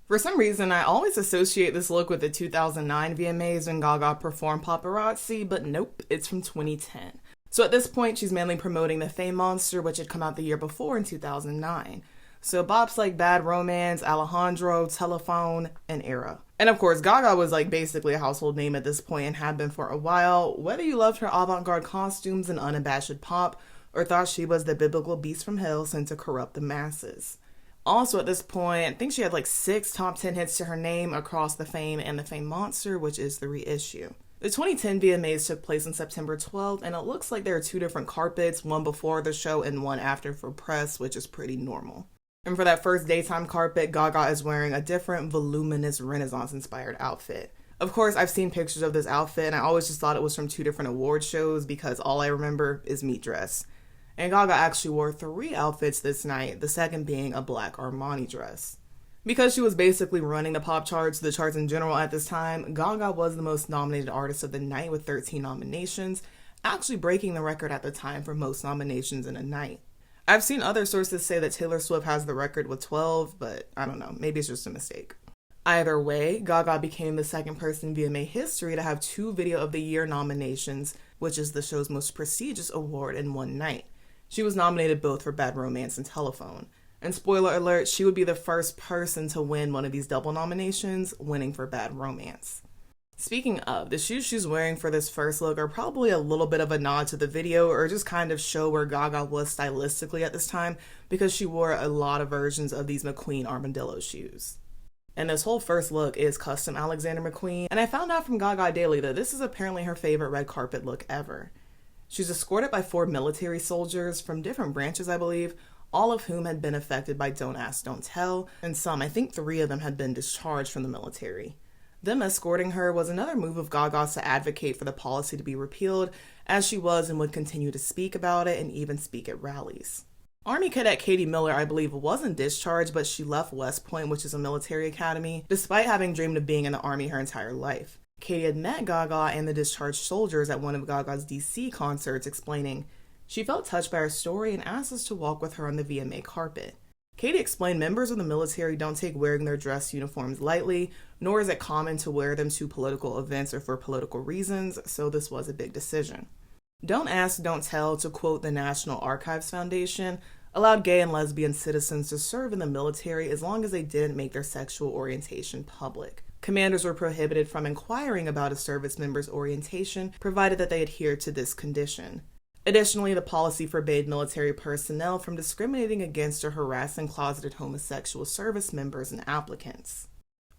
For some reason, I always associate this look with the 2009 VMAs when Gaga performed Paparazzi, but nope, it's from 2010. So at this point, she's mainly promoting the Fame Monster, which had come out the year before in 2009. So bops like Bad Romance, Alejandro, Telephone, and Era. And of course, Gaga was like basically a household name at this point and had been for a while, whether you loved her avant-garde costumes and unabashed pop, or thought she was the biblical beast from hell sent to corrupt the masses. Also at this point, I think she had like 6 top 10 hits to her name across the Fame and the Fame Monster, which is the reissue. The 2010 VMAs took place on September 12th, and it looks like there are 2 different carpets, one before the show and one after for press, which is pretty normal. And for that first daytime carpet, Gaga is wearing a different, voluminous, Renaissance-inspired outfit. Of course, I've seen pictures of this outfit, and I always just thought it was from 2 different award shows because all I remember is meat dress. And Gaga actually wore 3 outfits this night, the second being a black Armani dress. Because she was basically running the pop charts, the charts in general at this time, Gaga was the most nominated artist of the night with 13 nominations, actually breaking the record at the time for most nominations in a night. I've seen other sources say that Taylor Swift has the record with 12, but I don't know, maybe it's just a mistake. Either way, Gaga became the second person in VMA history to have 2 Video of the Year nominations, which is the show's most prestigious award, in one night. She was nominated both for Bad Romance and Telephone. And spoiler alert, she would be the first person to win one of these double nominations, winning for Bad Romance. Speaking of, the shoes she's wearing for this first look are probably a little bit of a nod to the video, or just kind of show where Gaga was stylistically at this time, because she wore a lot of versions of these McQueen Armadillo shoes. And this whole first look is custom Alexander McQueen, and I found out from Gaga Daily that this is apparently her favorite red carpet look ever. She's escorted by 4 military soldiers from different branches, I believe, all of whom had been affected by Don't Ask, Don't Tell, and some, I think 3 of them, had been discharged from the military. Them escorting her was another move of Gaga's to advocate for the policy to be repealed, as she was and would continue to speak about it and even speak at rallies. Army Cadet Katie Miller, I believe, wasn't discharged, but she left West Point, which is a military academy, despite having dreamed of being in the Army her entire life. Katie had met Gaga and the discharged soldiers at one of Gaga's DC concerts, explaining, "She felt touched by our story and asked us to walk with her on the VMA carpet." Katie explained members of the military don't take wearing their dress uniforms lightly, nor is it common to wear them to political events or for political reasons, so this was a big decision. Don't Ask, Don't Tell, to quote the National Archives Foundation, allowed gay and lesbian citizens to serve in the military as long as they didn't make their sexual orientation public. Commanders were prohibited from inquiring about a service member's orientation, provided that they adhered to this condition. Additionally, the policy forbade military personnel from discriminating against or harassing closeted homosexual service members and applicants.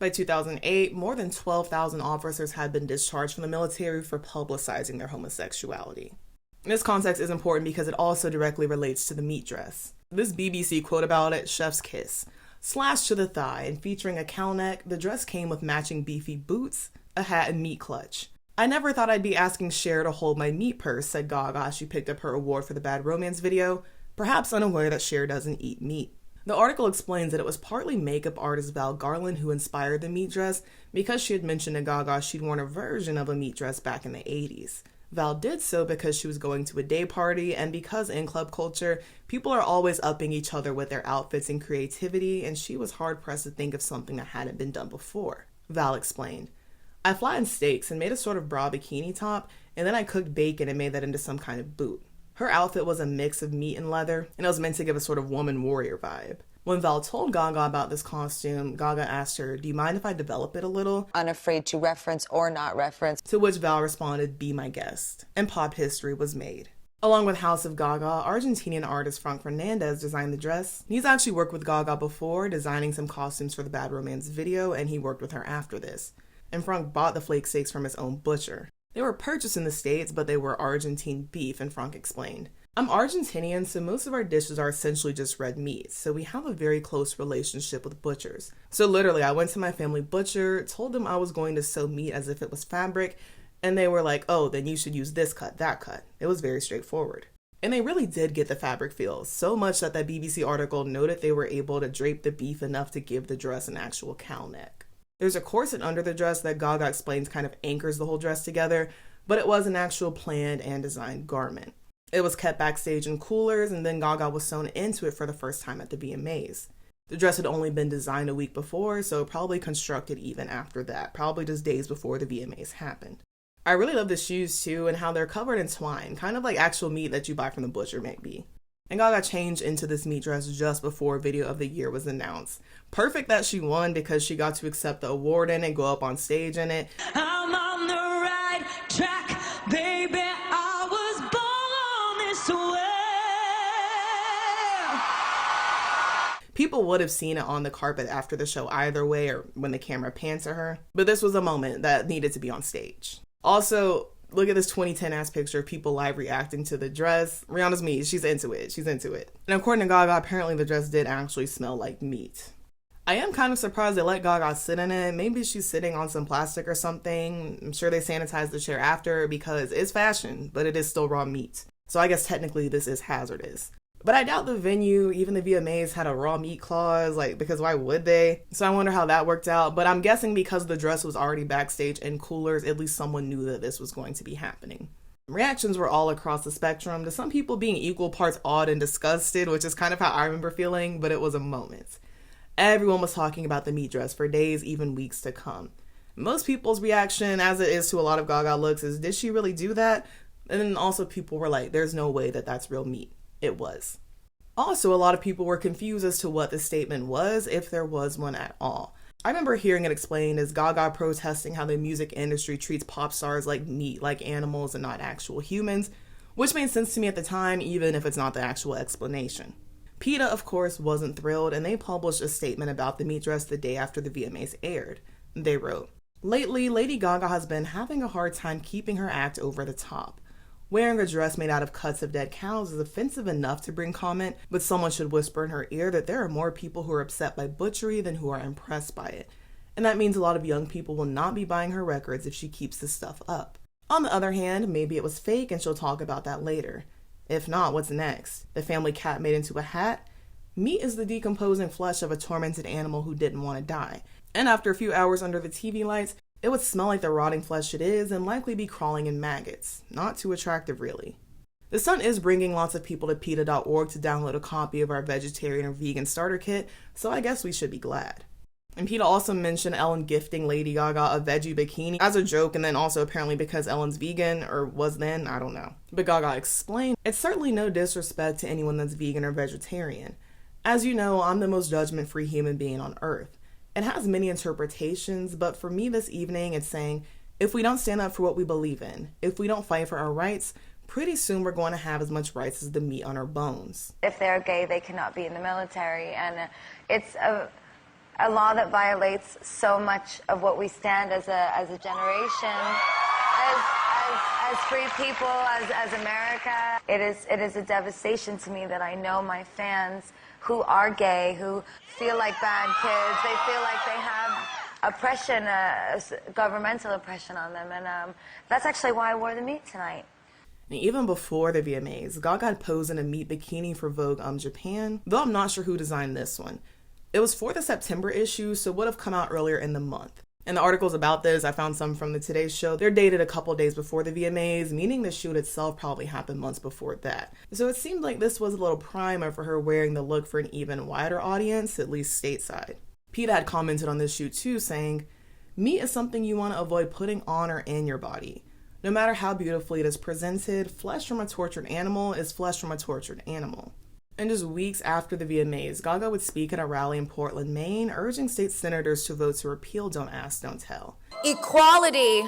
By 2008, more than 12,000 officers had been discharged from the military for publicizing their homosexuality. This context is important because it also directly relates to the meat dress. This BBC quote about it, "Chef's kiss. Slashed to the thigh and featuring a cow neck, the dress came with matching beefy boots, a hat, and meat clutch. I never thought I'd be asking Cher to hold my meat purse," said Gaga as she picked up her award for the Bad Romance video, perhaps unaware that Cher doesn't eat meat. The article explains that it was partly makeup artist Val Garland who inspired the meat dress because she had mentioned to Gaga she'd worn a version of a meat dress back in the 80s. Val did so because she was going to a day party, and because in club culture, people are always upping each other with their outfits and creativity, and she was hard-pressed to think of something that hadn't been done before. Val explained, "I flattened steaks and made a sort of bra bikini top, and then I cooked bacon and made that into some kind of boot." Her outfit was a mix of meat and leather, and it was meant to give a sort of woman warrior vibe. When Val told Gaga about this costume, Gaga asked her, "Do you mind if I develop it a little?" Unafraid to reference or not reference. To which Val responded, "Be my guest." And pop history was made. Along with House of Gaga, Argentinian artist Frank Fernandez designed the dress. He's actually worked with Gaga before, designing some costumes for the Bad Romance video, and he worked with her after this. And Frank bought the flake steaks from his own butcher. They were purchased in the States, but they were Argentine beef, and Frank explained, "I'm Argentinian, so most of our dishes are essentially just red meat, so we have a very close relationship with butchers. So literally, I went to my family butcher, told them I was going to sew meat as if it was fabric, and they were like, oh, then you should use this cut, that cut." It was very straightforward. And they really did get the fabric feel, so much that that BBC article noted they were able to drape the beef enough to give the dress an actual cow neck. There's a corset under the dress that Gaga explains kind of anchors the whole dress together, but it was an actual planned and designed garment. It was kept backstage in coolers, and then Gaga was sewn into it for the first time at the VMAs. The dress had only been designed a week before, so probably constructed even after that, probably just days before the VMAs happened. I really love the shoes too, and how they're covered in twine, kind of like actual meat that you buy from the butcher maybe. And Gaga changed into this meat dress just before Video of the Year was announced. Perfect that she won because she got to accept the award in it, go up on stage in it. I'm on the right track, baby, I was born this way. People would have seen it on the carpet after the show either way or when the camera panned to her, but this was a moment that needed to be on stage. Also, look at this 2010 ass picture of people live reacting to the dress. Rihanna's meat, she's into it. And according to Gaga, apparently the dress did actually smell like meat. I am kind of surprised they let Gaga sit in it. Maybe she's sitting on some plastic or something. I'm sure they sanitized the chair after because it's fashion, but it is still raw meat. So I guess technically this is hazardous. But I doubt the venue, even the VMAs, had a raw meat clause, because why would they? So I wonder how that worked out. But I'm guessing because the dress was already backstage in coolers, at least someone knew that this was going to be happening. Reactions were all across the spectrum, to some people being equal parts awed and disgusted, which is kind of how I remember feeling, but it was a moment. Everyone was talking about the meat dress for days, even weeks to come. Most people's reaction, as it is to a lot of Gaga looks, is, did she really do that? And then also people were like, there's no way that that's real meat. It was. Also, a lot of people were confused as to what the statement was, if there was one at all. I remember hearing it explained as Gaga protesting how the music industry treats pop stars like meat, like animals and not actual humans, which made sense to me at the time, even if it's not the actual explanation. PETA, of course, wasn't thrilled, and they published a statement about the meat dress the day after the VMAs aired. They wrote, "Lately, Lady Gaga has been having a hard time keeping her act over the top. Wearing a dress made out of cuts of dead cows is offensive enough to bring comment, but someone should whisper in her ear that there are more people who are upset by butchery than who are impressed by it. And that means a lot of young people will not be buying her records if she keeps this stuff up. On the other hand, maybe it was fake and she'll talk about that later. If not, what's next? The family cat made into a hat? Meat is the decomposing flesh of a tormented animal who didn't want to die. And after a few hours under the TV lights, it would smell like the rotting flesh it is and likely be crawling in maggots. Not too attractive, really." The Sun is bringing lots of people to PETA.org to download a copy of our vegetarian or vegan starter kit, so I guess we should be glad. And PETA also mentioned Ellen gifting Lady Gaga a veggie bikini as a joke, and then also apparently because Ellen's vegan, or was then, I don't know. But Gaga explained, "It's certainly no disrespect to anyone that's vegan or vegetarian. As you know, I'm the most judgment-free human being on earth. It has many interpretations, but for me this evening, it's saying, if we don't stand up for what we believe in, if we don't fight for our rights, pretty soon we're going to have as much rights as the meat on our bones." If they're gay, they cannot be in the military, and it's a law that violates so much of what we stand as a generation, as free people, as America. It is a devastation to me that I know my fans who are gay, who feel like bad kids, they feel like they have oppression, governmental oppression on them, and that's actually why I wore the meat tonight. And even before the VMAs, Gaga had posed in a meat bikini for Vogue Japan, though I'm not sure who designed this one. It was for the September issue, so it would have come out earlier in the month. And the articles about this, I found some from the Today Show. They're dated a couple days before the VMAs, meaning the shoot itself probably happened months before that. So it seemed like this was a little primer for her wearing the look for an even wider audience, at least stateside. PETA had commented on this shoot too, saying, "Meat is something you want to avoid putting on or in your body. No matter how beautifully it is presented, flesh from a tortured animal is flesh from a tortured animal." And just weeks after the VMAs, Gaga would speak at a rally in Portland, Maine, urging state senators to vote to repeal Don't Ask, Don't Tell. Equality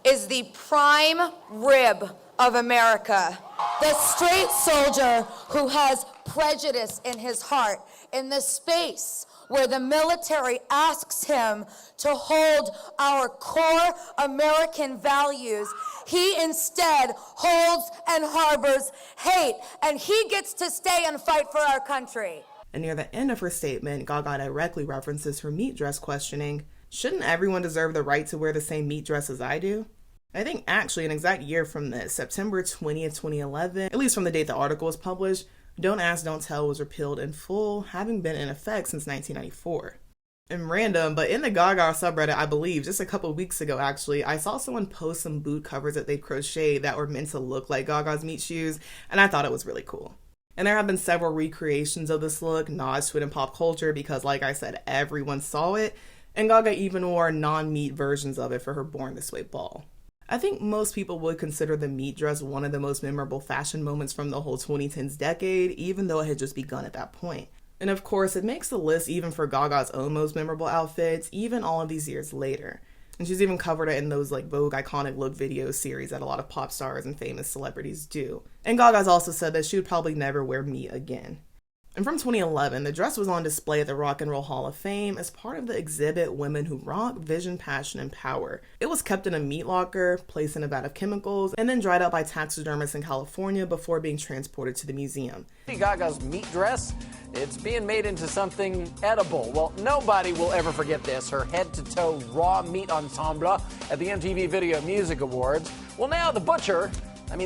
is the prime rib of America. The straight soldier who has prejudice in his heart, in the space where the military asks him to hold our core American values, he instead holds and harbors hate, and he gets to stay and fight for our country. And near the end of her statement, Gaga directly references her meat dress, questioning, "Shouldn't everyone deserve the right to wear the same meat dress as I do?" I think actually an exact year from this, September 20th, 2011, at least from the date the article was published, Don't Ask, Don't Tell was repealed in full, having been in effect since 1994. And random, but in the Gaga subreddit, I believe, just a couple weeks ago actually, I saw someone post some boot covers that they crocheted that were meant to look like Gaga's meat shoes, and I thought it was really cool. And there have been several recreations of this look, nods to it in pop culture because, like I said, everyone saw it, and Gaga even wore non-meat versions of it for her Born This Way ball. I think most people would consider the meat dress one of the most memorable fashion moments from the whole 2010s decade, even though it had just begun at that point. And of course, it makes the list even for Gaga's own most memorable outfits, even all of these years later. And she's even covered it in those Vogue Iconic Look video series that a lot of pop stars and famous celebrities do. And Gaga's also said that she would probably never wear meat again. And from 2011, the dress was on display at the Rock and Roll Hall of Fame as part of the exhibit Women Who Rock, Vision, Passion, and Power. It was kept in a meat locker, placed in a vat of chemicals, and then dried out by taxidermists in California before being transported to the museum. Lady Gaga's meat dress, it's being made into something edible. Well, nobody will ever forget this, her head-to-toe raw meat ensemble at the MTV Video Music Awards. Well, now the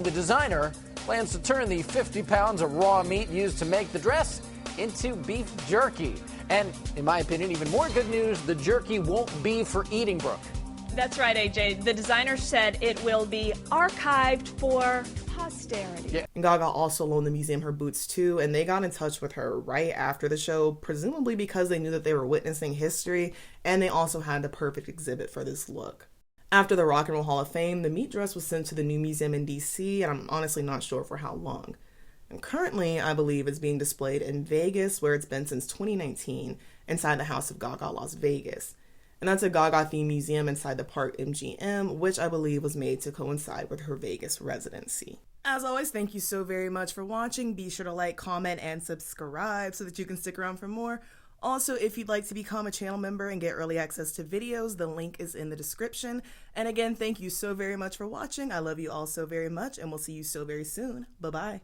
designer, plans to turn the 50 pounds of raw meat used to make the dress into beef jerky. And, in my opinion, even more good news, the jerky won't be for eating, Brooke. That's right, AJ. The designer said it will be archived for posterity. Yeah. And Gaga also loaned the museum her boots too, and they got in touch with her right after the show, presumably because they knew that they were witnessing history, and they also had the perfect exhibit for this look. After the Rock and Roll Hall of Fame, the meat dress was sent to the new museum in DC, and I'm honestly not sure for how long. And currently, I believe it's being displayed in Vegas, where it's been since 2019, inside the House of Gaga, Las Vegas. And that's a Gaga-themed museum inside the Park MGM, which I believe was made to coincide with her Vegas residency. As always, thank you so very much for watching. Be sure to like, comment, and subscribe so that you can stick around for more. Also, if you'd like to become a channel member and get early access to videos, the link is in the description. And again, thank you so very much for watching. I love you all so very much, and we'll see you so very soon. Bye-bye.